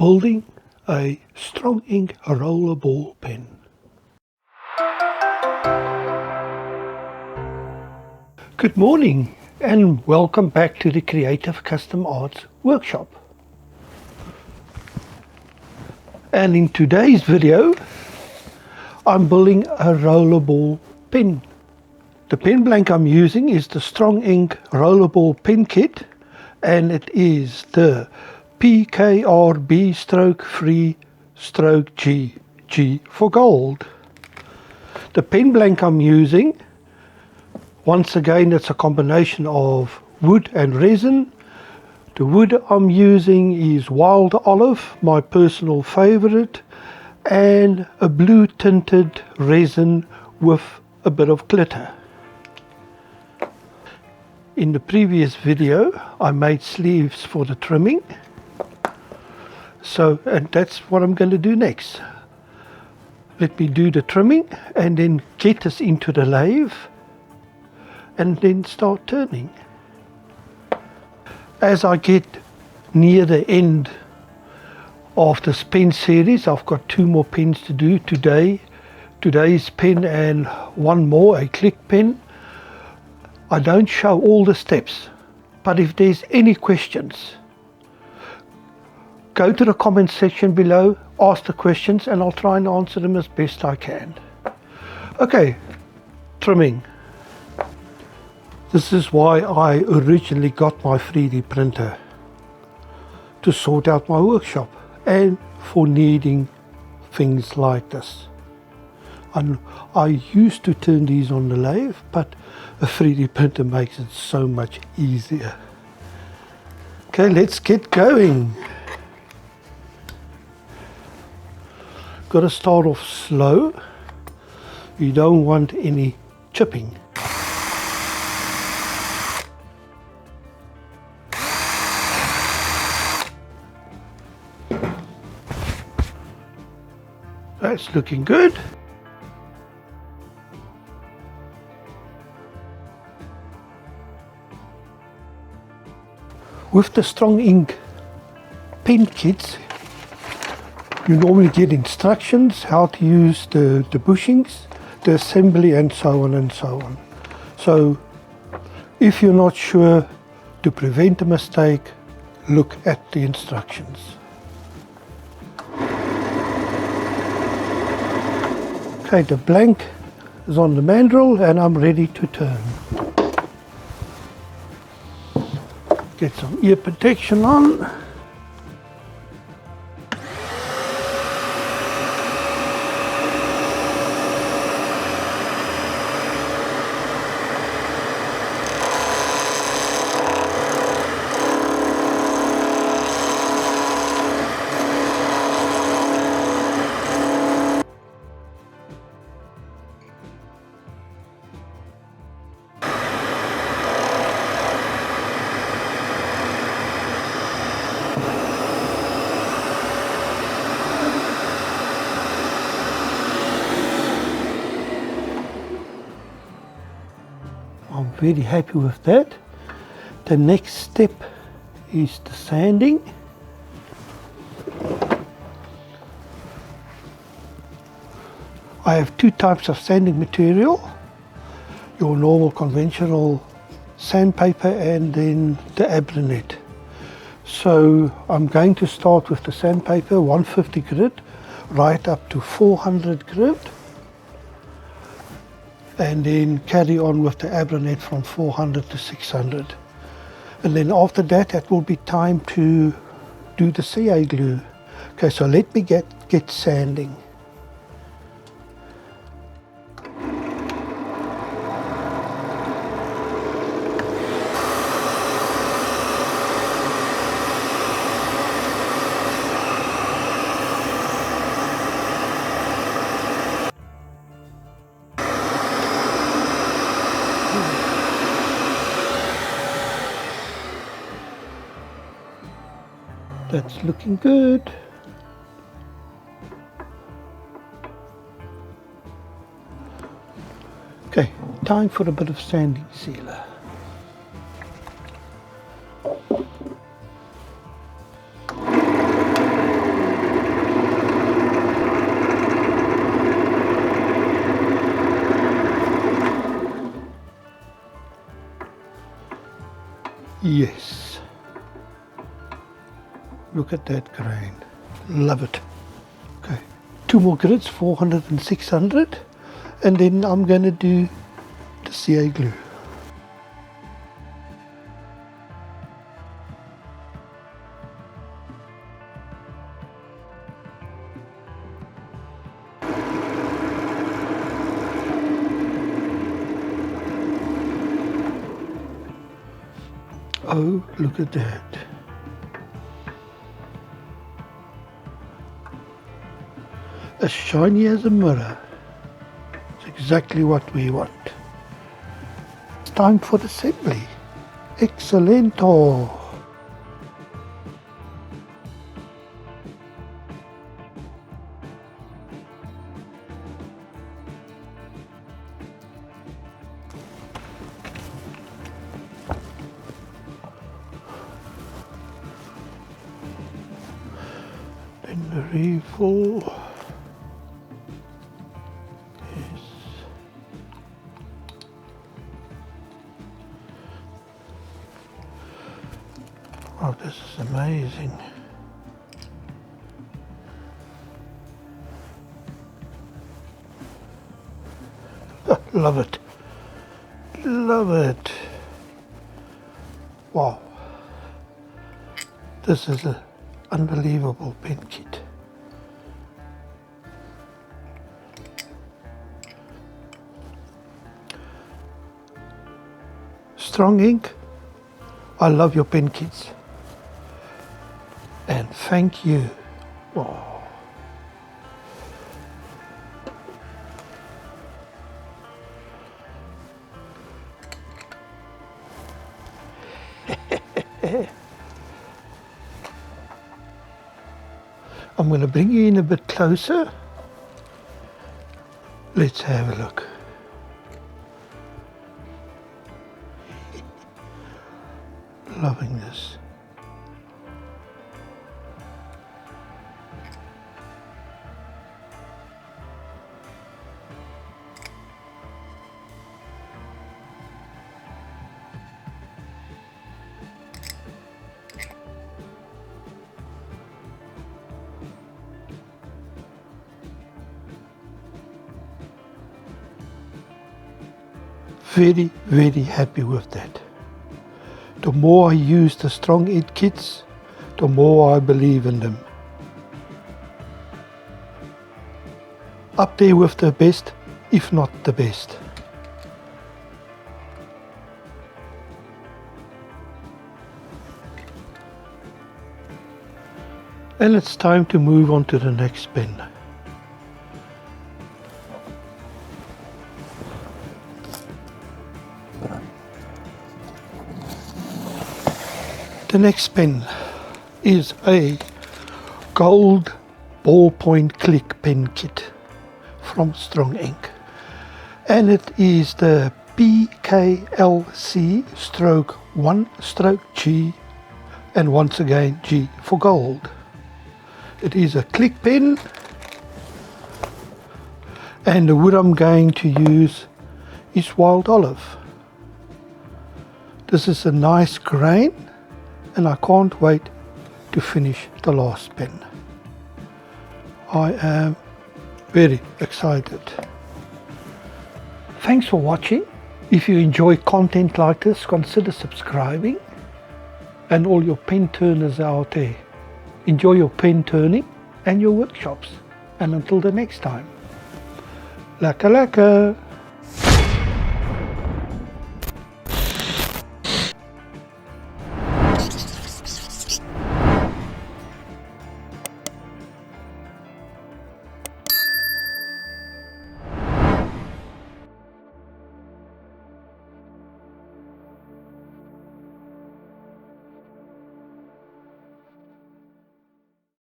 building a Strongink Rollerball pen. Good morning and welcome back to the Creative Custom Arts Workshop. And in today's video I'm building a rollerball pen. The pen blank I'm using is the Strongink Rollerball pen kit, and it is the PKRB-3 G for gold. The pen blank I'm using, once again, it's a combination of wood and resin. The wood I'm using is wild olive, my personal favorite, and a blue tinted resin with a bit of glitter. In the previous video I made sleeves for the trimming, and that's what I'm going to do next. Let me do the trimming and then get this into the lathe and then start turning. As I get near the end of this pen series, I've got 2 more pens to do today. Today's pen and one more, a click pen. I don't show all the steps, but if there's any questions, go to the comment section below, ask the questions, and I'll try and answer them as best I can. Okay, trimming. This is why I originally got my 3D printer, to sort out my workshop and for needing things like this. And I used to turn these on the lathe, but a 3D printer makes it so much easier. Okay, let's get going. Got to start off slow. You don't want any chipping. That's looking good. With the Strongink pen kits, you normally get instructions how to use the bushings, the assembly, and so on and so on. So if you're not sure, to prevent a mistake, look at the instructions. Okay, the blank is on the mandrel and I'm ready to turn. Get some ear protection on. I'm very happy with that. The next step is the sanding. I have 2 types of sanding material. Your normal conventional sandpaper and then the Abranet. So I'm going to start with the sandpaper, 150 grit, right up to 400 grit. And then carry on with the Abranet from 400 to 600. And then after that, it will be time to do the CA glue. Okay, so let me get sanding. That's looking good. Okay, time for a bit of sanding sealer. Yes. Look at that grain. Love it. Okay. 2 more grids, 400 and 600. And then I'm going to do the CA glue. Oh, look at that. As shiny as a mirror. It's exactly what we want. It's time for assembly. Excellento. Then the refill. Yes. Oh, this is amazing. Love it. Love it. Wow. This is an unbelievable pen kit. Strongink, I love your pen kits. And thank you. Wow. I'm going to bring you in a bit closer. Let's have a look. Loving this. Very, very happy with that. The more I use the Strongink kits, the more I believe in them. Up there with the best, if not the best. And it's time to move on to the next pen. The next pen is a gold ballpoint click pen kit from Strongink, and it is the PKLC stroke 1 stroke G, and once again G for gold. It is a click pen, and the wood I'm going to use is wild olive. This is a nice grain, and I can't wait to finish the last pen. I am very excited. Thanks for watching. If you enjoy content like this, consider subscribing. And all your pen turners out there, enjoy your pen turning and your workshops. And until the next time, lekker lekker!